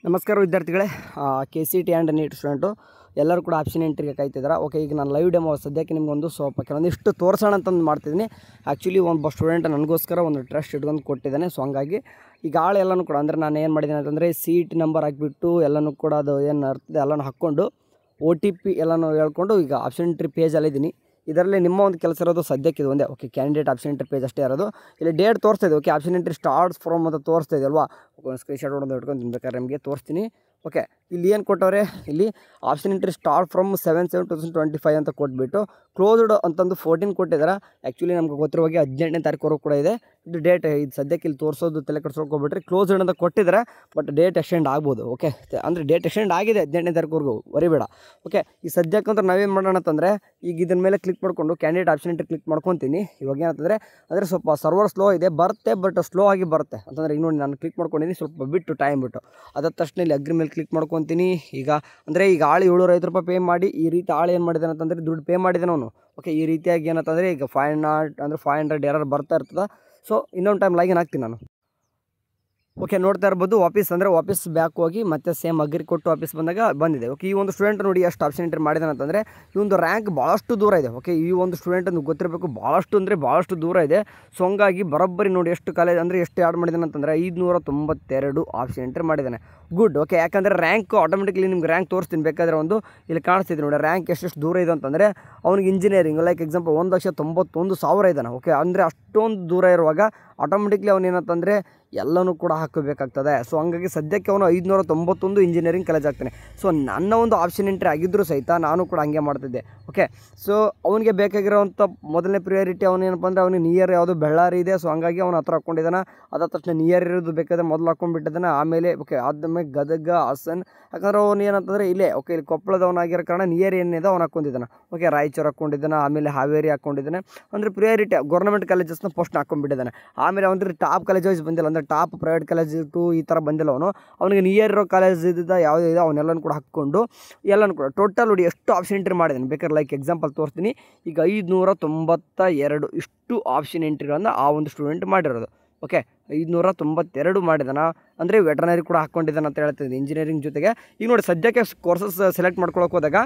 ನಮಸ್ಕಾರ ವಿದ್ಯಾರ್ಥಿಗಳೇ, K C T and NEET student ಎಲ್ಲರೂ ಕೂಡ ಆಪ್ಷನ್ ಎಂಟ್ರಿಗೆ ಕಾಯ್ತಿದ್ದಾರೆ. ಓಕೆ, ಈಗ ನಾನು ಲೈವ್ ಡೆಮೋ ಸದ್ಯಕ್ಕೆ ನಿಮಗೊಂದು ಸ್ವಲ್ಪ ಕೆಲವೊಂದಿಷ್ಟು ತೋರಿಸೋಣ ಅಂತಂದು ಮಾಡ್ತಿದ್ದೀನಿ. ಆ್ಯಕ್ಚುಲಿ ಒಬ್ಬ ಸ್ಟೂಡೆಂಟ್ ನನಗೋಸ್ಕರ ಒಂದು ಟ್ರಸ್ಟ್ ಇಟ್ಕೊಂಡು ಕೊಟ್ಟಿದ್ದಾನೆ. ಸೊ ಹಂಗಾಗಿ ಈಗ ಆಳು ಎಲ್ಲನೂ ಕೂಡ ಅಂದರೆ ನಾನು ಏನು ಮಾಡಿದ್ದೀನಿ ಅಂತಂದರೆ ಸೀಟ್ ನಂಬರ್ ಹಾಕಿಬಿಟ್ಟು ಎಲ್ಲನೂ ಕೂಡ ಅದು ಏನು ಅರ್ಥದೆ ಎಲ್ಲನೂ ಹಾಕ್ಕೊಂಡು OTP ಎಲ್ಲನೂ ಹೇಳ್ಕೊಂಡು ಈಗ ಆಪ್ಷನ್ ಎಂಟ್ರಿ ಪೇಜಲ್ಲಿದ್ದೀನಿ. ಇದರಲ್ಲಿ ನಿಮ್ಮ ಒಂದು ಕೆಲಸ ಇರೋದು ಸದ್ಯಕ್ಕೆ ಇದು ಒಂದೇ. Okay, candidate option entry page ಅಷ್ಟೇ ಇರೋದು. ಇಲ್ಲಿ ಡೇಟ್ ತೋರಿಸ್ತಾ ಇದೆ. Okay, option entry starts from ಅಂತ ತೋರಿಸ್ತಾ ಇದೆ ಅಲ್ವಾ. ಒಂದು ಸ್ಕ್ರೀನ್ಶಾಟ್ ಹೊಡೆದು ಇಟ್ಕೊಂಡು ಬೇಕಾದ್ರೆ ನಿಮಗೆ ತೋರಿಸ್ತೀನಿ. ಓಕೆ, ಇಲ್ಲಿ ಏನು ಕೊಟ್ಟವ್ರೆ, ಇಲ್ಲಿ ಆಪ್ಷನ್ ಎಂಟ್ರಿ ಸ್ಟಾರ್ಟ್ ಫ್ರಮ್ 7/7/2025 ಅಂತ ಕೊಟ್ಬಿಟ್ಟು ಕ್ಲೋಸ್ಡ್ ಅಂತಂದು 14 ಕೊಟ್ಟಿದ್ದಾರೆ. ಆ್ಯಕ್ಚುಲಿ ನಮ್ಗೆ ಗೊತ್ತಿರೋ ಹಾಗೆ 18ನೇ ತಾರೀಕು ಕೂಡ ಇದೆ ಇದು ಡೇಟ್. ಇದು ಸದ್ಯಕ್ಕೆ ಇಲ್ಲಿ ತೋರಿಸೋದು ತಲೆ ಕೆಡಿಸ್ಕೊಳ್ಬಿಟ್ರೆ ಕ್ಲೋಸ್ಡ್ ಅಂತ ಕೊಟ್ಟಿದ್ದಾರೆ, ಬಟ್ ಡೇಟ್ ಎಕ್ಸ್ಟೆಂಡ್ ಆಗ್ಬೋದು. ಓಕೆ, ಅಂದರೆ ಡೇಟ್ ಎಕ್ಸ್ಟೆಂಡ್ ಆಗಿದೆ 18ನೇ ತಾರೀಕುವರೆಗೂ, ವರಿಬೇಡ. ಓಕೆ, ಈ ಸದ್ಯಕ್ಕಂದ್ರೆ ನಾವೇನು ಮಾಡೋಣ ಅಂತಂದರೆ ಈಗ ಇದನ್ನ ಮೇಲೆ ಕ್ಲಿಕ್ ಮಾಡಿಕೊಂಡು ಕ್ಯಾಂಡಿಡೇಟ್ ಆಪ್ಷನ್ ಎಂಟ್ರಿ ಕ್ಲಿಕ್ ಮಾಡ್ಕೊತೀನಿ. ಇವಾಗ ಏನಂತಂದರೆ ಅಂದರೆ ಸ್ವಲ್ಪ ಸರ್ವರ್ ಸ್ಲೋ ಇದೆ, ಬರುತ್ತೆ ಬಟ್ ಸ್ಲೋ ಆಗಿ ಬರುತ್ತೆ ಅಂತಂದರೆ ಈಗ ನೋಡಿ ನಾನು ಕ್ಲಿಕ್ ಮಾಡ್ಕೊಂಡಿನಿ ಸ್ವಲ್ಪ ಬಿಟ್ಟು ಟೈಮ್ ಬಿಟ್ಟು. ಅದಾದ ತಕ್ಷಣ ಇಲ್ಲಿ ಅಗ್ರಿ ಮೇಲೆ ಕ್ಲಿಕ್ ಮಾಡ್ಕೊತೀನಿ. ಈಗ ಅಂದರೆ ಈಗ ಆಳು 750 ರೂಪಾಯಿ ಪೇ ಮಾಡಿ ಈ ರೀತಿ ಆಳು ಏನು ಮಾಡಿದ್ದಾನೆ ಅಂತಂದರೆ ದುಡ್ಡು ಪೇ ಮಾಡಿದ್ದಾನೆ ಅವನು. ಓಕೆ, ಈ ರೀತಿಯಾಗಿ ಏನಂತಂದರೆ ಈಗ 500 ಎರರ್ ಬರ್ತಾ ಇರ್ತದೆ. ಸೊ ಇನ್ನೊಂದು ಟೈಮ್ ಲಾಗಿನ್ ಆಗ್ತೀನಿ ನಾನು. ಓಕೆ, ನೋಡ್ತಾ ಇರ್ಬೋದು ವಾಪಸ್ ಬ್ಯಾಕ್ ಹೋಗಿ ಮತ್ತೆ ಸೇಮ್ ಅಗ್ರಿ ಕೊಟ್ಟು ವಾಪಸ್ ಬಂದಾಗ ಬಂದಿದೆ. ಓಕೆ, ಈ ಒಂದು ಸ್ಟೂಡೆಂಟ್ ನೋಡಿ ಎಷ್ಟು ಆಪ್ಷನ್ ಎಂಟ್ರಿ ಮಾಡಿದಾನೆ ಅಂತಂದರೆ ಈ ಒಂದು ರ್ಯಾಂಕ್ ಭಾಳಷ್ಟು ದೂರ ಇದೆ. ಓಕೆ, ಈ ಒಂದು ಸ್ಟೂಡೆಂಟ್ ಅಂತ ಗೊತ್ತಿರಬೇಕು, ಭಾಳಷ್ಟು ದೂರ ಇದೆ. ಸೊ ಹಂಗಾಗಿ ಬರೋಬ್ಬರಿ ನೋಡಿ ಎಷ್ಟು ಕಾಲೇಜ್ ಅಂದರೆ ಎಷ್ಟು ಆ್ಯಡ್ ಮಾಡಿದ್ದಾನೆ ಅಂತಂದರೆ 592 ಆಪ್ಷನ್ ಎಂಟ್ರಿ ಮಾಡಿದ್ದಾನೆ. ಗುಡ್. ಓಕೆ, ಯಾಕಂದರೆ ರ್ಯಾಂಕ್ ಆಟೋಮೆಟಿಕ್ಲಿ ನಿಮ್ಗೆ ರ್ಯಾಂಕ್ ತೋರಿಸ್ತೀನಿ ಬೇಕಾದರೆ. ಒಂದು ಇಲ್ಲಿ ಕಾಣಿಸ್ತಿದೆ ನೋಡಿ ರ್ಯಾಂಕ್ ಎಷ್ಟು ದೂರ ಇದೆ ಅಂತಂದರೆ ಅವ್ನಿಗೆ ಇಂಜಿನಿಯರಿಂಗ್ ಲೈಕ್ ಎಕ್ಸಾಂಪಲ್ 1,91,000 ಇದ್ದಾನೆ. ಓಕೆ, ಅಂದರೆ ಅಷ್ಟೊಂದು ದೂರ ಇರುವಾಗ ಆಟೋಮೆಟಿಕ್ಲಿ ಅವನೇನಂತಂದರೆ ಎಲ್ಲನೂ ಕೂಡ ಹಾಕಬೇಕಾಗ್ತದೆ. ಸೊ ಹಂಗಾಗಿ ಸದ್ಯಕ್ಕೆ ಅವನು 591 ಇಂಜಿನಿಯರಿಂಗ್ ಕಾಲೇಜ್ ಆಗ್ತಾನೆ. ಸೊ ನನ್ನ ಒಂದು ಆಪ್ಷನ್ ಎಂಟ್ರಿ ಆಗಿದ್ದರೂ ಸಹಿತ ನಾನು ಕೂಡ ಹಂಗೆ ಮಾಡ್ತಿದ್ದೆ. ಓಕೆ, ಸೊ ಅವನಿಗೆ ಬೇಕಾಗಿರೋವಂಥ ಮೊದಲನೇ ಪ್ರಿಯಾರಿಟಿ ಅವನೇನಪ್ಪ ಅಂದರೆ ಅವನಿಗೆ ನಿಯರ್ ಯಾವುದು ಬೆಳ್ಳಾರಿ ಇದೆ. ಸೊ ಹಂಗಾಗಿ ಅವನು ಹತ್ರ ಹಾಕ್ಕೊಂಡಿದ್ದಾನೆ. ಅದಾದ ತಕ್ಷಣ ನಿಯರ್ ಇರೋದು ಬೇಕಾದ್ರೆ ಮೊದಲು ಹಾಕ್ಕೊಂಡ್ಬಿಟ್ಟಿದ್ದಾನೆ. ಆಮೇಲೆ ಓಕೆ ಆದ್ಮೇಲೆ ಗದಗ, ಹಾಸನ್, ಯಾಕಂದ್ರೆ ಅವನು ಏನಂತಂದರೆ ಇಲ್ಲೇ ಓಕೆ ಇಲ್ಲಿ ಕೊಪ್ಪಳದವನಾಗಿರೋ ಕಾರಣ ನಿಯರ್ ಏನಿದೆ ಅವ್ನು ಹಾಕ್ಕೊಂಡಿದ್ದಾನೆ. ಓಕೆ, ರಾಯಚೂರು ಹಾಕ್ಕೊಂಡಿದ್ದಾನೆ, ಆಮೇಲೆ ಹಾವೇರಿ ಹಾಕ್ಕೊಂಡಿದ್ದಾನೆ. ಅಂದರೆ ಪ್ರಿಯಾರಿಟಿ ಗೌರ್ಮೆಂಟ್ ಕಾಲೇಜಸ್ನ ಫಸ್ಟ್ ಹಾಕ್ಕೊಂಡ್ಬಿಟ್ಟಿದ್ದಾನೆ. ಆಮೇಲೆ ಅವನಿಗೆ ಟಾಪ್ ಕಾಲೇಜ್ ವೈಸ್ ಬಂದಿಲ್ಲ, ಅಂದರೆ ಟಾಪ್ ಪ್ರೈವೇಟ್ ಕಾಲೇಜ್ ಟು ಈ ಥರ ಬಂದಿಲ್ಲ. ಅವನಿಗೆ ನಿಯರ್ ಇರೋ ಕಾಲೇಜ್ ಇದ್ದ ಯಾವುದೇ ಇದೆ ಅವನ್ನೆಲ್ಲನೂ ಕೂಡ ಹಾಕ್ಕೊಂಡು ಎಲ್ಲನೂ ಕೂಡ ಟೋಟಲ್ ನೋಡಿ ಎಷ್ಟು ಆಪ್ಷನ್ ಎಂಟ್ರಿ ಮಾಡಿದ್ದಾನೆ ಬೇಕಾದ್ರೆ ಲೈಕ್ ಎಕ್ಸಾಂಪಲ್ ತೋರಿಸ್ತೀನಿ. ಈಗ 592 ಇಷ್ಟು ಆಪ್ಷನ್ ಎಂಟ್ರಿಗಳನ್ನು ಆ ಒಂದು ಸ್ಟೂಡೆಂಟ್ ಮಾಡಿರೋದು. ಓಕೆ, 592 ಮಾಡಿದಾನ ಅಂದರೆ ವೆಟರ್ನರಿ ಕೂಡ ಹಾಕ್ಕೊಂಡಿದ್ದಾನೆ ಅಂತ ಹೇಳ್ತಿದ್ದೀನಿ ಇಂಜಿನಿಯರಿಂಗ್ ಜೊತೆಗೆ. ಈಗ ನೋಡಿ ಸದ್ಯಕ್ಕೆ ಕೋರ್ಸಸ್ ಸೆಲೆಕ್ಟ್ ಮಾಡ್ಕೊಳಕ್ಕೆ ಹೋದಾಗ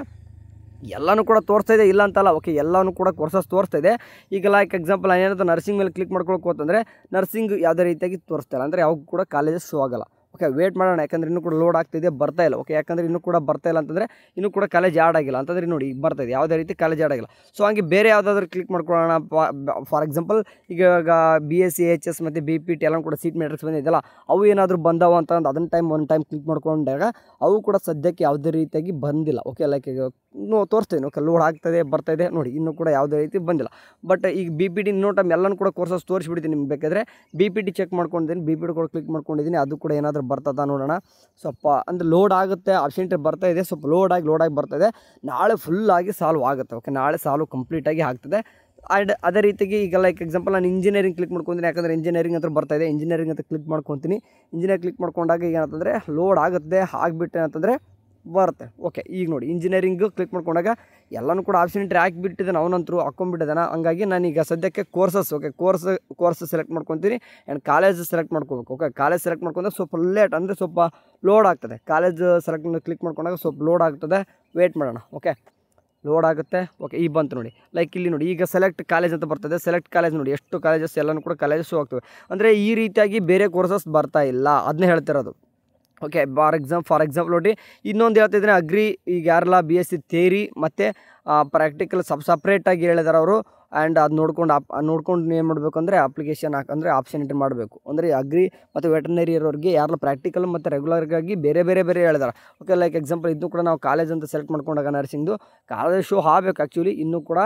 ಎಲ್ಲನೂ ಕೂಡ ತೋರಿಸ್ತಾ ಇದೆ, ಇಲ್ಲ ಅಂತಲ್ಲ. ಓಕೆ, ಎಲ್ಲನೂ ಕೂಡ ಕೋರ್ಸಸ್ ತೋರಿಸ್ತಾ ಇದೆ. ಈಗ ಲೈಕ್ ಎಕ್ಸಾಂಪಲ್ ಏನಾದರೂ ನರ್ಸಿಂಗ್ ಮೇಲೆ ಕ್ಲಿಕ್ ಮಾಡ್ಕೊಳಕ್ಕೆ ಹೋತಂದರೆ ನರ್ಸಿಂಗ್ ಯಾವುದೇ ರೀತಿಯಾಗಿ ತೋರಿಸ್ತಾ ಇಲ್ಲ, ಅಂದರೆ ಯಾವಾಗ ಕೂಡ ಕಾಲೇಜಸ್ ಶೋ ಆಗಲ್ಲ. ಓಕೆ, ವೇಟ್ ಮಾಡೋಣ, ಯಾಕಂದರೆ ಇನ್ನೂ ಕೂಡ ಲೋಡ್ ಆಗ್ತಿದೆ, ಬರ್ತಾ ಇಲ್ಲ. ಓಕೆ, ಯಾಕಂದರೆ ಇನ್ನೂ ಕೂಡ ಬರ್ತಾ ಇಲ್ಲ ಅಂತಂದರೆ ಇನ್ನೂ ಕೂಡ ಕಾಲೇಜ್ ಆ್ಯಡ್ ಆಗಿಲ್ಲ ಅಂತಂದರೆ ನೋಡಿ ಈಗ ಬರ್ತಾಯಿದೆ, ಯಾವುದೇ ರೀತಿ ಕಾಲೇಜ್ ಆ್ಯಡ್ ಆಗಿಲ್ಲ. ಸೊ ಹಂಗೆ ಬೇರೆ ಯಾವುದಾದ್ರೂ ಕ್ಲಿಕ್ ಮಾಡ್ಕೊಳ್ಳೋಣ. ಫಾರ್ ಎಕ್ಸಾಂಪಲ್ ಈಗ BSc HS ಮತ್ತು BPT ಎಲ್ಲ ಕೂಡ ಸೀಟ್ ಮ್ಯಾಟ್ರಿಕ್ಸ್ ಬಂದಿದ್ದಲ್ಲ, ಅವು ಏನಾದರೂ ಬಂದವ ಅಂತ ಅದನ್ನು ಒಂದು ಟೈಮ್ ಕ್ಲಿಕ್ ಮಾಡ್ಕೊಂಡಾಗ ಅವು ಕೂಡ ಸದ್ಯಕ್ಕೆ ಯಾವುದೇ ರೀತಿಯಾಗಿ ಬಂದಿಲ್ಲ. ಓಕೆ, ಲೈಕ್ ಈಗ ತೋರಿಸ್ತೀನಿ. ಓಕೆ, ಲೋಡ್ ಆಗ್ತದೆ ಬರ್ತಾಯಿದೆ ನೋಡಿ, ಇನ್ನೂ ಕೂಡ ಯಾವುದೇ ರೀತಿ ಬಂದಿಲ್ಲ. ಬಟ್ ಈಗ BPT ಇನ್ನೂ ಟೈಮ್ ಎಲ್ಲನೂ ಕೂಡ ಕೋರ್ಸಸ್ ತೋರಿಸ್ಬಿಡ್ತೀನಿ ನಿಮ್ಗೆ ಬೇಕಾದರೆ. BPT ಚೆಕ್ ಮಾಡ್ಕೊಂಡಿದ್ದೀನಿ, BPT ಕೂಡ ಕ್ಲಿಕ್ ಮಾಡ್ಕೊಂಡಿದ್ದೀನಿ, ಅದು ಕೂಡ ಏನಾದರೂ ಬರ್ತದ ನೋಡೋಣ. ಸ್ವಲ್ಪ ಅಂದರೆ ಲೋಡ್ ಆಗುತ್ತೆ, ಆಪ್ಷನ್ ಎಂಟ್ರಿ ಬರ್ತಾ ಇದೆ, ಸ್ವಲ್ಪ ಲೋಡ್ ಆಗಿ ಬರ್ತಾಯಿದೆ. ನಾಳೆ ಫುಲ್ಲಾಗಿ ಸಾಲ್ವ್ ಆಗುತ್ತೆ. ಓಕೆ, ನಾಳೆ ಸಾಲ್ವ್ ಕಂಪ್ಲೀಟಾಗಿ ಆಗ್ತದೆ. ಆ್ಯಂಡ್ ಅದೇ ರೀತಿಗೆ ಈಗ ಲೈಕ್ ಎಕ್ಸಾಂಪಲ್ ನಾನು ಇಂಜಿನಿಯರಿಂಗ್ ಕ್ಲಿಕ್ ಮಾಡ್ಕೊತೀನಿ, ಯಾಕಂದರೆ ಇಂಜಿನಿಯರಿಂಗ್ ಅಂತ ಬರ್ತಾಯಿದೆ. ಇಂಜಿನಿಯರಿಂಗ್ ಅಂತ ಕ್ಲಿಕ್ ಮಾಡ್ಕೊತೀನಿ. ಇಂಜಿನಿಯರಿಂಗ್ ಕ್ಲಿಕ್ ಮಾಡ್ಕೊಂಡಾಗ ಈಗ ಏನಂತಂದರೆ ಲೋಡ್ ಆಗುತ್ತೆ, ಆಗಿಬಿಟ್ಟೆ ಅಂತಂದರೆ ಬರುತ್ತೆ. ಓಕೆ, ಈಗ ನೋಡಿ ಇಂಜಿನಿಯರಿಂಗು ಕ್ಲಿಕ್ ಮಾಡ್ಕೊಂಡಾಗ ಎಲ್ಲನೂ ಕೂಡ ಆಪ್ಷನ್ ಎಂಟ್ರಿ ಹಾಕಿಬಿಟ್ಟಿದ್ದಾನೆ, ಅವನಂತರೂ ಹಾಕ್ಕೊಂಡ್ಬಿಟ್ಟಿದ್ದಾನೆ. ಹಂಗಾಗಿ ನಾನೀಗ ಸದ್ಯಕ್ಕೆ ಕೋರ್ಸಸ್ ಓಕೆ ಕೋರ್ಸ್ ಸೆಲೆಕ್ಟ್ ಮಾಡ್ಕೊತೀನಿ ಆ್ಯಂಡ್ ಕಾಲೇಜ್ ಸೆಲೆಕ್ಟ್ ಮಾಡ್ಕೋಬೇಕು. ಓಕೆ, ಕಾಲೇಜ್ ಸೆಲೆಕ್ಟ್ ಮಾಡ್ಕೊಂಡ್ರೆ ಸ್ವಲ್ಪ ಲೇಟ್ ಅಂದರೆ ಸ್ವಲ್ಪ ಲೋಡ್ ಆಗ್ತದೆ. ಕಾಲೇಜ್ ಸೆಲೆಕ್ಟ್ ಕ್ಲಿಕ್ ಮಾಡ್ಕೊಂಡಾಗ ಸ್ವಲ್ಪ ಲೋಡ್ ಆಗ್ತದೆ, ವೇಟ್ ಮಾಡೋಣ. ಓಕೆ, ಲೋಡ್ ಆಗುತ್ತೆ. ಓಕೆ, ಈಗ ಬಂತು ನೋಡಿ, ಲೈಕ್ ಇಲ್ಲಿ ನೋಡಿ ಈಗ ಸೆಲೆಕ್ಟ್ ಕಾಲೇಜ್ ಅಂತ ಬರ್ತದೆ. ಸೆಲೆಕ್ಟ್ ಕಾಲೇಜ್ ನೋಡಿ ಎಷ್ಟು ಕಾಲೇಜಸ್ ಎಲ್ಲನೂ ಕೂಡ ಕಾಲೇಜಸ್ ಶೋ ಆಗ್ತವೆ. ಅಂದರೆ ಈ ರೀತಿಯಾಗಿ ಬೇರೆ ಕೋರ್ಸಸ್ ಬರ್ತಾ ಇಲ್ಲ, ಅದನ್ನೇ ಹೇಳ್ತಿರೋದು. ಓಕೆ, ಫಾರ್ ಎಕ್ಸಾಂಪಲ್ ನೋಡಿ ಇನ್ನೊಂದು ಹೇಳ್ತಿದ್ರೆ ಅಗ್ರಿ ಈಗ ಯಾರೆಲ್ಲ BSc ಥಿಯರಿ ಮತ್ತು ಪ್ರಾಕ್ಟಿಕಲ್ ಸಪ್ರೇಟಾಗಿ ಹೇಳಿದಾರೆ ಅವರು. ಆ್ಯಂಡ್ ಅದು ನೋಡ್ಕೊಂಡು ಏನು ಮಾಡಬೇಕು ಅಂದರೆ ಅಪ್ಲಿಕೇಶನ್ ಅಂದರೆ ಆಪ್ಷನ್ ಎಂಟ್ರಿ ಮಾಡಬೇಕು. ಅಂದರೆ ಅಗ್ರಿ ಮತ್ತು ವೆಟರ್ನರಿ ಇರೋರಿಗೆ ಯಾರೆಲ್ಲ ಪ್ರಾಕ್ಟಿಕಲ್ ಮತ್ತು ರೆಗ್ಯುಲರ್ಗಾಗಿ ಬೇರೆ ಹೇಳಿದಾರೆ. ಓಕೆ, ಲೈಕ್ ಎಕ್ಸಾಂಪಲ್ ಇದನ್ನು ಕೂಡ ನಾವು ಕಾಲೇಜ್ ಅಂತ ಸೆಲೆಕ್ಟ್ ಮಾಡ್ಕೊಂಡಾಗ ನರ್ಸಿಂಗ್ದು ಕಾಲೇಜ್ ಶೋ ಆಗಬೇಕು. ಆ್ಯಕ್ಚುಲಿ ಇನ್ನೂ ಕೂಡ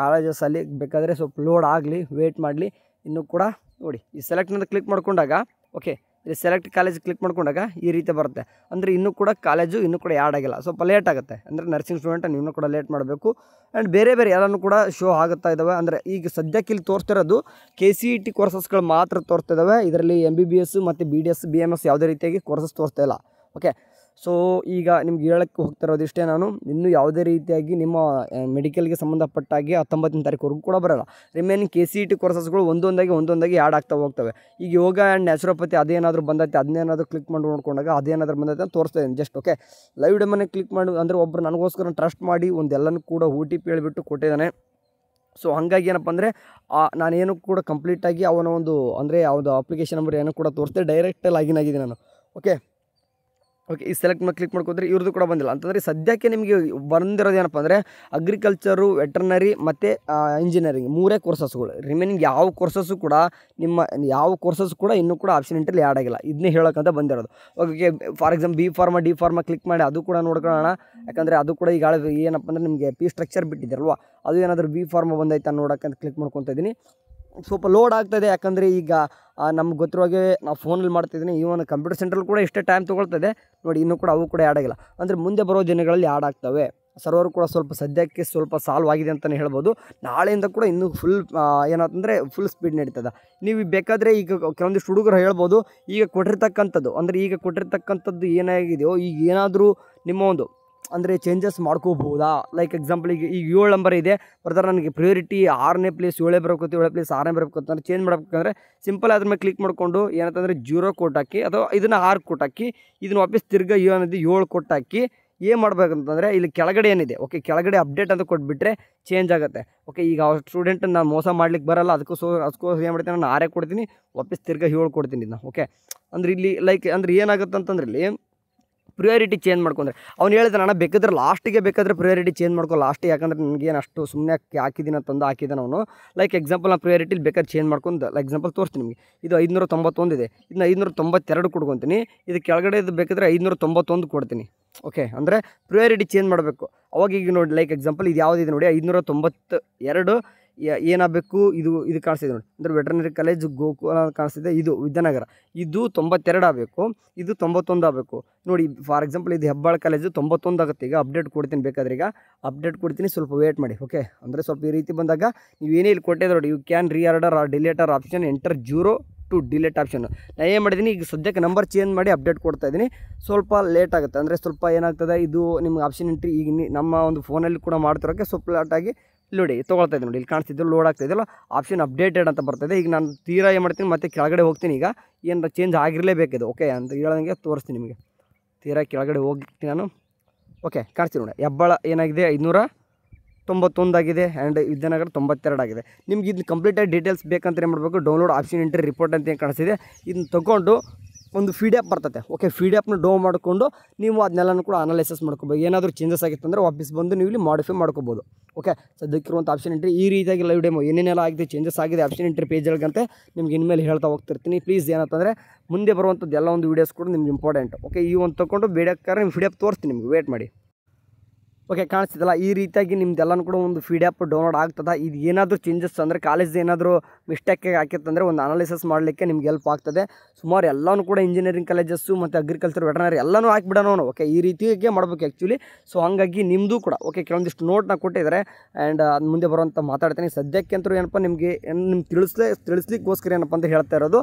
ಕಾಲೇಜಸಲ್ಲಿ ಬೇಕಾದರೆ ಸ್ವಲ್ಪ ಲೋಡ್ ಆಗಲಿ, ವೇಟ್ ಮಾಡಲಿ. ಇನ್ನೂ ಕೂಡ ನೋಡಿ ಈ ಸೆಲೆಕ್ಟ್ ಅಂತ ಕ್ಲಿಕ್ ಮಾಡ್ಕೊಂಡಾಗ ಓಕೆ ಇಲ್ಲಿ ಸೆಲೆಕ್ಟ್ ಕಾಲೇಜ್ ಕ್ಲಿಕ್ ಮಾಡ್ಕೊಂಡಾಗ ಈ ರೀತಿ ಬರುತ್ತೆ. ಅಂದರೆ ಇನ್ನೂ ಕೂಡ ಕಾಲೇಜು ಇನ್ನೂ ಕೂಡ ಆ್ಯಡ್ ಆಗಿಲ್ಲ, ಸ್ವಲ್ಪ ಲೇಟ್ ಆಗುತ್ತೆ. ಅಂದರೆ ನರ್ಸಿಂಗ್ ಸ್ಟೂಡೆಂಟ್ ಇನ್ನೂ ಕೂಡ ಲೇಟ್ ಮಾಡಬೇಕು. ಆ್ಯಂಡ್ ಬೇರೆ ಎಲ್ಲನೂ ಕೂಡ ಶೋ ಆಗುತ್ತಾ ಇದ್ದಾವೆ. ಅಂದರೆ ಈಗ ಸದ್ಯಕ್ಕೆ ಇಲ್ಲಿ ತೋರಿಸ್ತಿರೋದು KCET ಕೋರ್ಸಸ್ಗಳು ಮಾತ್ರ ತೋರಿಸ್ತಾ ಇದ್ದಾವೆ. ಇದರಲ್ಲಿ MBBS ಮತ್ತು BDS BMS ಯಾವುದೇ ರೀತಿಯಾಗಿ ಕೋರ್ಸಸ್ ತೋರಿಸ್ತಾ ಇಲ್ಲ. ಓಕೆ, ಸೊ ಈಗ ನಿಮ್ಗೆ ಹೇಳಕ್ಕೆ ಹೋಗ್ತಿರೋದಿಷ್ಟೇ, ನಾನು ಇನ್ನೂ ಯಾವುದೇ ರೀತಿಯಾಗಿ ನಿಮ್ಮ ಮೆಡಿಕಲ್ಗೆ ಸಂಬಂಧಪಟ್ಟಾಗಿ 19ನೇ ತಾರೀಕುವರೆಗೂ ಕೂಡ ಬರೋಲ್ಲ. ರಿಮೈನಿಂಗ್ KCET ಕೋರ್ಸಸ್ಗಳು ಒಂದೊಂದಾಗಿ ಆ್ಯಡ್ ಆಗ್ತಾ ಹೋಗ್ತವೆ. ಈಗ ಯೋಗ ಆ್ಯಂಡ್ ನ್ಯಾಚುರೋಪತಿ ಅದೇನಾದರೂ ಬಂದೈತೆ, ಅದನ್ನೇನಾದರೂ ಕ್ಲಿಕ್ ಮಾಡಿ ನೋಡ್ಕೊಂಡಾಗ ಅದೇನಾದರೂ ಬಂದೈತೆ ಅಂತ ತೋರಿಸ್ತಾ ಇದ್ದೀನಿ ಜಸ್ಟ್. ಓಕೆ, ಲೈವ್ ಡೆಮೋನೇ ಕ್ಲಿಕ್ ಮಾಡಿ ಅಂದರೆ ಒಬ್ಬರು ನನಗೋಸ್ಕರ ಟ್ರಸ್ಟ್ ಮಾಡಿ ಒಂದೆಲ್ಲನೂ ಕೂಡ OTP ಹೇಳಿಬಿಟ್ಟು ಕೊಟ್ಟಿದ್ದಾನೆ. ಸೊ ಹಾಗಾಗಿ ಏನಪ್ಪ ಅಂದರೆ ನಾನೇನು ಕೂಡ ಕಂಪ್ಲೀಟಾಗಿ ಅವನ ಒಂದು ಅಂದರೆ ಯಾವುದು ಅಪ್ಲಿಕೇಶನ್ ನಂಬರ್ ಏನೂ ಕೂಡ ತೋರಿಸ್ದೆ ಡೈರೆಕ್ಟ್ ಲಾಗಿನ್ ಆಗಿದ್ದೀನಿ ನಾನು. ಓಕೆ, ಈ ಸೆಲೆಕ್ಟ್ ಮೇಲೆ ಕ್ಲಿಕ್ ಮಾಡ್ಕೊಂಡ್ರೆ ಇವ್ರದ್ದು ಕೂಡ ಬಂದಿಲ್ಲ ಅಂತಂದರೆ ಸದ್ಯಕ್ಕೆ ನಿಮಗೆ ಬಂದಿರೋದು ಏನಪ್ಪ ಅಂದರೆ ಅಗ್ರಿಕಲ್ಚರು, ವೆಟರ್ನರಿ ಮತ್ತು ಇಂಜಿನಿಯರಿಂಗ್ 3 ಕೋರ್ಸಸ್ಗಳು. ರಿಮೈನಿಂಗ್ ಯಾವ ಕೋರ್ಸಸ್ಸು ಕೂಡ ಇನ್ನೂ ಕೂಡ ಆಪ್ಷನ್ ಎಂಟ್ರಿಲಿ ಆ್ಯಡ್ ಆಗಿಲ್ಲ. ಇದನ್ನೇ ಹೇಳೋಕ್ಕಂತ ಬಂದಿರೋದು. Okay, for example B pharma D pharma click ಮಾಡಿ ಅದು ಕೂಡ ನೋಡ್ಕೊಳ್ಳೋಣ. ಯಾಕಂದರೆ ಅದು ಕೂಡ ಈಗ ಏನಪ್ಪ ಅಂದರೆ ನಿಮಗೆ P ಸ್ಟ್ರಕ್ಚರ್ ಬಿಟ್ಟಿದ್ದಾರಲ್ವ, ಅದು ಏನಾದರೂ B ಫಾರ್ಮಾ ಬಂದೈತೆ ನೋಡೋಕ್ಕಂತ ಕ್ಲಿಕ್ ಮಾಡ್ಕೊತಾ ಇದ್ದೀನಿ. ಸ್ವಲ್ಪ ಲೋಡ್ ಆಗ್ತಾಯಿದೆ, ಯಾಕಂದರೆ ಈಗ ನಮ್ಗೆ ಗೊತ್ತಿರೋ ಹಾಗೆ ನಾವು ಫೋನಲ್ಲಿ ಮಾಡ್ತಿದ್ದೀನಿ. ಈವನ್ ಕಂಪ್ಯೂಟರ್ ಸೆಂಟ್ರಲ್ಲಿ ಕೂಡ ಇಷ್ಟೇ ಟೈಮ್ ತೊಗೊಳ್ತದೆ ನೋಡಿ. ಇನ್ನೂ ಕೂಡ ಅವು ಕೂಡ ಆ್ಯಡ್ ಆಗಿಲ್ಲ. ಅಂದರೆ ಮುಂದೆ ಬರೋ ದಿನಗಳಲ್ಲಿ ಆ್ಯಡ್ ಆಗ್ತವೆ. ಸರ್ವರ್ ಕೂಡ ಸದ್ಯಕ್ಕೆ ಸ್ವಲ್ಪ ಸಾಲ್ವ್ ಆಗಿದೆ ಅಂತಲೇ ಹೇಳ್ಬೋದು. ನಾಳೆಯಿಂದ ಕೂಡ ಇನ್ನೂ ಫುಲ್ ಏನಂತಂದರೆ ಫುಲ್ ಸ್ಪೀಡ್ ನಡೀತದೆ. ನೀವು ಬೇಕಾದರೆ ಈಗ ಕೆಲವೊಂದಿಷ್ಟು ಹುಡುಗರು ಹೇಳ್ಬೋದು, ಈಗ ಕೊಟ್ಟಿರ್ತಕ್ಕಂಥದ್ದು ಏನಾಗಿದೆಯೋ ಈಗ ಏನಾದರೂ ನಿಮ್ಮ ಒಂದು ಅಂದರೆ ಚೇಂಜಸ್ ಮಾಡ್ಕೋಬೋದಾ. ಲೈಕ್ ಎಕ್ಸಾಂಪಲ್ ಈಗ 7 ನಂಬರ್ ಇದೆ ಬರ್ತಾರೆ, ನನಗೆ ಪ್ರಿಯೋರಿಟಿ 6ನೇ ಪ್ಲೇಸ್ 7 ಬರಬೇಕು, 7 ಪ್ಲೇಸ್ 6ನೇ ಬರಬೇಕು ಅಂತಂದರೆ ಚೇಂಜ್ ಮಾಡಬೇಕಂದ್ರೆ ಸಿಂಪಲ್ ಅದ್ರ ಮೇಲೆ ಕ್ಲಿಕ್ ಮಾಡಿಕೊಂಡು ಏನಂತಂದರೆ 0 ಕೊಟ್ಟು ಹಾಕಿ ಅಥವಾ ಇದನ್ನು 6 ಕೊಟ್ಟು ಹಾಕಿ ಇದನ್ನು ವಾಪಸ್ ತಿರ್ಗಾ ಏನಿದೆ 7 ಕೊಟ್ಟು ಹಾಕಿ ಏನು ಮಾಡಬೇಕಂತಂದರೆ ಇಲ್ಲಿ ಕೆಳಗಡೆ ಏನಿದೆ ಓಕೆ ಕೆಳಗಡೆ ಅಪ್ಡೇಟ್ ಅಂತ ಕೊಟ್ಬಿಟ್ರೆ ಚೇಂಜ್ ಆಗುತ್ತೆ. ಓಕೆ, ಈಗ ಸ್ಟೂಡೆಂಟ್ ನಾನು ಮೋಸ ಮಾಡ್ಲಿಕ್ಕೆ ಬರಲ್ಲ, ಅದಕ್ಕೋಸ್ಕರ ಏನು ಮಾಡ್ತೀನಿ, ನಾನು 6 ಕೊಡ್ತೀನಿ, ವಾಪಸ್ ತಿರ್ಗಾ 7 ಕೊಡ್ತೀನಿ ಇದನ್ನ. ಓಕೆ, ಅಂದರೆ ಇಲ್ಲಿ ಲೈಕ್ ಅಂದರೆ ಏನಾಗುತ್ತೆ ಅಂತಂದ್ರೆ ಇಲ್ಲಿ ಪ್ರಿಯಾರಿಟಿ ಚೇಂಜ್ ಮಾಡ್ಕೊಂಡ್ರೆ ಅವ್ನು ಹೇಳಿದ ನಾನು ಬೇಕಾದ್ರೆ ಲಾಸ್ಟಿಗೆ ಪ್ರಿಯಾರಿಟಿ ಚೇಂಜ್ ಮಾಡ್ಕೊ ಲಾಸ್ಟಿಗೆ, ಯಾಕಂದರೆ ನನಗೇನು ಅಷ್ಟು ಸುಮ್ಮನೆ ಹಾಕಿದ್ದೀನಿ ಅಂತಂದು ಹಾಕಿದ್ದಾನೆ ಅವನು. ಲೈಕ್ ಎಕ್ಸಾಂಪಲ್ ನಾನು ಪ್ರಿಯಾರಿಟಿಲಿ ಬೇಕಾದ್ರೆ ಚೇಂಜ್ ಮಾಡ್ಕೊಂಡು ಎಕ್ಸಾಂಪಲ್ ತೋರಿಸ್ತೀನಿ ನಿಮಗೆ. ಇದು 591 ಇದೆ, ಇದನ್ನ 592 ಕೊಡ್ಕೊತೀನಿ. ಇದು ಕೆಳಗಡೆ ಇದು ಬೇಕಾದರೆ 591 ಕೊಡ್ತೀನಿ. ಓಕೆ, ಅಂದರೆ ಪ್ರಿಯಾರಿಟಿ ಚೇಂಜ್ ಮಾಡಬೇಕು. ಅವಾಗ ಈಗ ನೋಡಿ ಲೈಕ್ ಎಕ್ಸಾಂಪಲ್ ಇದು ಯಾವುದಿದೆ ನೋಡಿ 592 ಏನಾಗಬೇಕು, ಇದು ಕಾಣಿಸ್ತಿದೆ ನೋಡಿ, ಅಂದರೆ ವೆಟರ್ನರಿ ಕಾಲೇಜ್ ಗೋಕುಲ ಕಾಣಿಸ್ತಿದೆ, ಇದು ವಿದ್ಯಾನಗರ, ಇದು 92 ಆಗಬೇಕು, ಇದು 91 ಆಗಬೇಕು ನೋಡಿ. ಫಾರ್ ಎಕ್ಸಾಂಪಲ್ ಇದು ಹೆಬ್ಬಾಳ ಕಾಲೇಜು 91 ಆಗುತ್ತೆ. ಈಗ ಅಪ್ಡೇಟ್ ಕೊಡ್ತೀನಿ, ಬೇಕಾದ್ರೆ ಈಗ ಅಪ್ಡೇಟ್ ಕೊಡ್ತೀನಿ, ಸ್ವಲ್ಪ ವೇಟ್ ಮಾಡಿ. ಓಕೆ, ಅಂದರೆ ಸ್ವಲ್ಪ ಈ ರೀತಿ ಬಂದಾಗ ನೀವೇನೇ ಇಲ್ಲಿ ಕೊಟ್ಟಿದೆ ನೋಡಿ, you can reorder or delete option enter 0 to delete option. ನಾನು ಏನು ಮಾಡಿದ್ದೀನಿ ಈಗ ಸದ್ಯಕ್ಕೆ ನಂಬರ್ ಚೇಂಜ್ ಮಾಡಿ ಅಪ್ಡೇಟ್ ಕೊಡ್ತಾ ಇದ್ದೀನಿ. ಸ್ವಲ್ಪ ಲೇಟ್ ಆಗುತ್ತೆ, ಅಂದರೆ ಸ್ವಲ್ಪ ಏನಾಗ್ತದೆ ಇದು ನಿಮ್ಗೆ ಆಪ್ಷನ್ ಎಂಟ್ರಿ ಈಗ ನಮ್ಮ ಒಂದು ಫೋನಲ್ಲಿ ಕೂಡ ಮಾಡ್ತಿರೋಕ್ಕೆ ಸ್ವಲ್ಪ ಲೇಟಾಗಿ ನೋಡಿ ತೊಗೊಳ್ತಾ ಇದ್ದೀನಿ ನೋಡಿ, ಇಲ್ಲಿ ಕಾಣಿಸ್ತಿದ್ದು ಲೋಡ್ ಆಗ್ತಾಯಿದ್ದಲ್ಲ, ಆಪ್ಷನ್ ಅಪ್ಡೇಟೆಡ್ ಅಂತ ಬರ್ತದೆ. ಈಗ ನಾನು ತೀರಾ ಏನು ಮಾಡ್ತೀನಿ, ಮತ್ತೆ ಕೆಳಗಡೆ ಹೋಗ್ತೀನಿ. ಈಗ ಏನು ಚೇಂಜ್ ಆಗಿರಲೇಬೇಕಿದು. ಓಕೆ ಅಂತ ಹೇಳೋಂಗೆ ತೋರಿಸ್ತೀನಿ ನಿಮಗೆ. ತೀರಾ ಕೆಳಗಡೆ ಹೋಗ್ತೀನಿ ನಾನು. ಓಕೆ, ಕಾಣಿಸ್ತೀನಿ ನೋಡಿ, ಹೆಬ್ಬಾಳ ಏನಾಗಿದೆ 591 ಆಗಿದೆ, ಆ್ಯಂಡ್ ವಿದ್ಯಾನಗರ 92 ಆಗಿದೆ. ನಿಮ್ಗೆ ಇದನ್ನ ಕಂಪ್ಲೀಟಾಗಿ ಡೀಟೇಲ್ಸ್ ಬೇಕಂತ ಏನು ಮಾಡಬೇಕು, ಡೌನ್ಲೋಡ್ ಆಪ್ಷನ್ ಎಂಟ್ರಿ ರಿಪೋರ್ಟ್ ಅಂತ ಏನು ಕಾಣಿಸ್ತಿದೆ ಇದನ್ನ ತೊಗೊಂಡು ಒಂದು PDF ಬರ್ತದೆ. ಓಕೆ, PDF ಡೌನ್ ಮಾಡಿಕೊಂಡು ನೀವು ಅದನ್ನೆಲ್ಲನೂ ಕೂಡ ಅನಾಲಿಸಿಸ್ ಮಾಡ್ಕೋಬೋದು. ಏನಾದರೂ ಚೇಂಜಸ್ ಆಗಿತ್ತು ಅಂದರೆ ವಾಪಸ್ ಬಂದು ನೀವು ಇಲ್ಲಿ ಮಾಡಿಫೈ ಮಾಡ್ಕೋಬೋದು. ಓಕೆ, ಸದ್ಯಕ್ಕಿರುವಂಥ ಆಪ್ಷನ್ ಎಂಟ್ರಿ ಈ ರೀತಿಯಾಗಿ ಲೈವ್ ಡೆಮೋ ಏನೇನೆಲ್ಲ ಆಗಿದೆ, ಚೇಂಜಸ್ ಆಗಿದೆ ಆಪ್ಷನ್ ಎಂಟ್ರಿ ಪೇಜ್ಗಳಿಗಂತೆ ನಿಮ್ಗೆ ಇನ್ಮೇಲೆ ಹೇಳ್ತಾ ಹೋಗ್ತಿರ್ತೀನಿ. ಪ್ಲೀಸ್ ಏನಂತಂದರೆ ಮುಂದೆ ಬರುವಂಥದ್ದು ಎಲ್ಲ ಒಂದು ವೀಡಿಯೋಸ್ ಕೂಡ ನಿಮ್ಗೆ ಇಂಪಾರ್ಟೆಂಟ್. ಓಕೆ, ಈ ಒಂದು ತೊಗೊಂಡು ಬೇಡಕ್ಕಾದ್ರೆ ನಿಮ್ಮ PDF ತೋರಿಸ್ತೀನಿ ನಿಮ್ಗೆ, ವೇಟ್ ಮಾಡಿ. ಓಕೆ, ಕಾಣಿಸ್ತಿದ್ದಲ್ಲ ಈ ರೀತಿಯಾಗಿ ನಿಮ್ದೆಲ್ಲನೂ ಕೂಡ ಒಂದು PDF ಡೌನ್ಲೋಡ್ ಆಗ್ತದೆ. ಇದು ಏನಾದರೂ ಚೇಂಜಸ್ ಅಂದರೆ ಕಾಲೇಜ್ ಏನಾದರೂ ಮಿಸ್ಟೇಕಾಗಿ ಹಾಕಿತ್ತಂದರೆ ಒಂದು ಅನಾಲಿಸಿಸ್ ಮಾಡಲಿಕ್ಕೆ ನಿಮ್ಗೆ ಹೆಲ್ಪ್ ಆಗ್ತದೆ. ಸುಮಾರು ಎಲ್ಲನೂ ಕೂಡ ಇಂಜಿನಿಯರಿಂಗ್ ಕಾಲೇಜಸ್ಸು ಮತ್ತು ಅಗ್ರಿಕಲ್ಚರ್ ವೆಟರ್ನರಿ ಎಲ್ಲನೂ ಹಾಕಿಬಿಡೋಣ. ಓಕೆ, ಈ ರೀತಿಯಾಗಿ ಮಾಡಬೇಕು ಆ್ಯಕ್ಚುಲಿ. ಸೊ ಹಾಗಾಗಿ ನಿಮ್ಮದು ಕೂಡ ಓಕೆ ಕೆಲವೊಂದಿಷ್ಟು ನೋಟ್ನ ಕೊಟ್ಟಿದ್ದಾರೆ, ಆ್ಯಂಡ್ ಅದು ಮುಂದೆ ಬರುವಂಥ ಮಾತಾಡ್ತೀನಿ. ಸದ್ಯಕ್ಕೆ ಅಂತೂ ಏನಪ್ಪ ನಿಮಗೆ ನಿಮ್ಗೆ ತಿಳಿಸ್ಲಿಕ್ಕೋಸ್ಕರ ಏನಪ್ಪ ಅಂತ ಹೇಳ್ತಾ ಇರೋದು,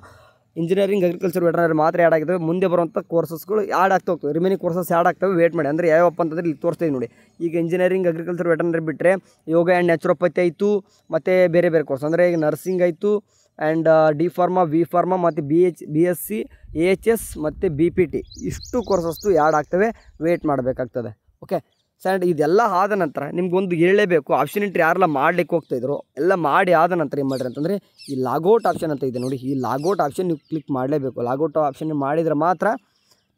ಇಂಜಿನಿಯರಿಂಗ್ ಅಗ್ರಿಕಲ್ಚರ್ ವೆಟರ್ನರಿ ಮಾತ್ರ ಆ್ಯಡ್ ಆಗಿದ್ದಾವೆ. ಮುಂದೆ ಬರುವಂಥ ಕೋರ್ಸಸ್ಗಳು ಆ್ಯಡ್ ಆಗ್ತಾ ಹೋಗ್ತವೆ, ರಿಮೈನಿಂಗ್ ಕೋರ್ಸಸ್ ಆ್ಯಡ್ ಆಗ್ತವೆ. ವೇಟ್ ಮಾಡಿ. ಅಂದರೆ ಯಾವಪ್ಪ ಅಂತಂದರೆ ಇಲ್ಲಿ ತೋರಿಸ್ತೀವಿ ನೋಡಿ. ಈಗ ಇಂಜಿನಿಯರಿಂಗ್ ಅಗ್ರಿಕಲ್ಚರ್ ವೆಟರ್ನರಿ ಬಿಟ್ಟರೆ ಯೋಗ ಆ್ಯಂಡ್ ನ್ಯಾಚುರೋಪತಿ ಆಯಿತು, ಮತ್ತು ಬೇರೆ ಬೇರೆ ಕೋರ್ಸ್ ಅಂದರೆ ಈಗ ನರ್ಸಿಂಗ್ ಆಯಿತು, and D pharma, V pharma ಮತ್ತು BSc AHS ಮತ್ತು BPT ಇಷ್ಟು ಕೋರ್ಸಸ್ಸು ಆ್ಯಡ್ ಆಗ್ತವೆ. ವೇಟ್ ಮಾಡಬೇಕಾಗ್ತದೆ. ಓಕೆ, ಆ್ಯಂಡ್ ಇದೆಲ್ಲ ಆದ ನಂತರ ನಿಮ್ಗೊಂದು ಹೇಳಲೇಬೇಕು, ಆಪ್ಷನ್ ಎಂಟ್ರಿ ಯಾರೆಲ್ಲ ಮಾಡ್ಲಿಕ್ಕೆ ಹೋಗ್ತಾಯಿದ್ರು ಎಲ್ಲ ಮಾಡಿ ಆದ ನಂತರ ಏನು ಮಾಡಿರಿ ಅಂತಂದರೆ ಈ ಲಾಗೌಟ್ ಆಪ್ಷನ್ ಅಂತ ಇದೆ ನೋಡಿ, ಈ ಲಾಗೌಟ್ ಆಪ್ಷನ್ ನೀವು ಕ್ಲಿಕ್ ಮಾಡಲೇಬೇಕು. ಲಾಗೌಟ್ ಆಪ್ಷನ್ ಮಾಡಿದರೆ ಮಾತ್ರ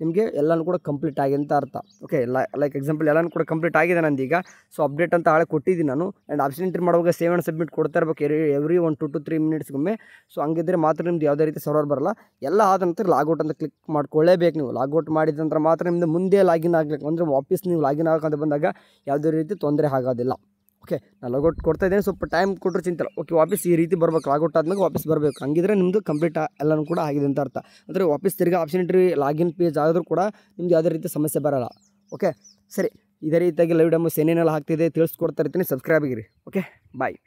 ನಿಮಗೆ ಎಲ್ಲನೂ ಕೂಡ ಕಂಪ್ಲೀಟ್ ಆಗಿ ಅಂತ ಅರ್ಥ. ಓಕೆ, ಲೈಕ್ ಎಕ್ಸಾಂಪಲ್ ಎಲ್ಲನೂ ಕೂಡ ಕಂಪ್ಲೀಟ್ ಆಗಿದೆ ನಂದೀಗ. ಸೊ ಅಪ್ಡೇಟ್ ಅಂತ ಹಾಳೆ ಕೊಟ್ಟಿದ್ದೀನಿ ನಾನು. ಆ್ಯಂಡ್ ಆಪ್ಷನ್ ಎಂಟ್ರಿ ಮಾಡುವಾಗ ಸೇವ್ ಆ್ಯಂಡ್ ಸಬ್ಮಿಟ್ ಕೊಡ್ತಾ ಇರಬೇಕು ಎವ್ರಿ 1 to 3 ಮಿನಿಟ್ಸ್ಗೊಮ್ಮೆ. ಸೊ ಹಂಗಿದ್ರೆ ಮಾತ್ರ ನಿಮ್ದು ಯಾವುದೇ ರೀತಿ ಸರ್ವರ್ ಬರಲ್ಲ. ಎಲ್ಲ ಆದ ನಂತರ ಲಾಗೌಟ್ ಅಂತ ಕ್ಲಿಕ್ ಮಾಡ್ಕೊಳ್ಳೇಬೇಕು ನೀವು. ಲಾಗೌಟ್ ಮಾಡಿದ ನಂತರ ಮಾತ್ರ ನಿಮ್ಮದು ಮುಂದೆ ಲಾಗಿನ್ ಆಗಬೇಕು. ಅಂದರೆ ವಾಪಸ್ ನೀವು ಲಾಗಿನ್ ಆಗೋಕ್ಕಂತ ಬಂದಾಗ ಯಾವುದೇ ರೀತಿ ತೊಂದರೆ ಆಗೋದಿಲ್ಲ. ಓಕೆ, ನಾನು ಲಾಗೌಟ್ ಕೊಡ್ತಾ ಇದ್ದೀನಿ, ಸ್ವಲ್ಪ ಟೈಮ್ ಕೊಟ್ಟರೆ ಚಿಂತಲ್ಲ. ಓಕೆ, ವಾಪಸ್ ಈ ರೀತಿ ಬರ್ಬೇಕು, ಲಾಗೌಟ್ ಆದ್ಮೇಲೆ ವಾಪಸ್ ಬರಬೇಕು. ಹಂಗಿದ್ರೆ ನಿಮ್ಮದು ಕಂಪ್ಲೀಟ್ ಎಲ್ಲನೂ ಕೂಡ ಆಗಿದೆ ಅಂತ ಅರ್ಥ. ಅಂದರೆ ವಾಪಸ್ ತಿರ್ಗಿ ಆಪ್ಷನ್ ಎಂಟ್ರಿ ಲಾಗಿನ್ ಪೇಜ್ ಆದರೂ ಕೂಡ ನಿಮ್ದು ಯಾವುದೇ ರೀತಿ ಸಮಸ್ಯೆ ಬರೋಲ್ಲ. ಓಕೆ, ಸರಿ, ಇದೇ ರೀತಿಯಾಗಿ ಲೈವ್ ಡೆಮೋಸ್ ಏನೇನೆಲ್ಲ ಆಗ್ತಿದೆ ತಿಳಿಸ್ಕೊಡ್ತಾ ಇರ್ತೀನಿ. ಸಬ್ಸ್ಕ್ರೈಬ್ ಆಗಿರಿ. ಓಕೆ, ಬಾಯ್.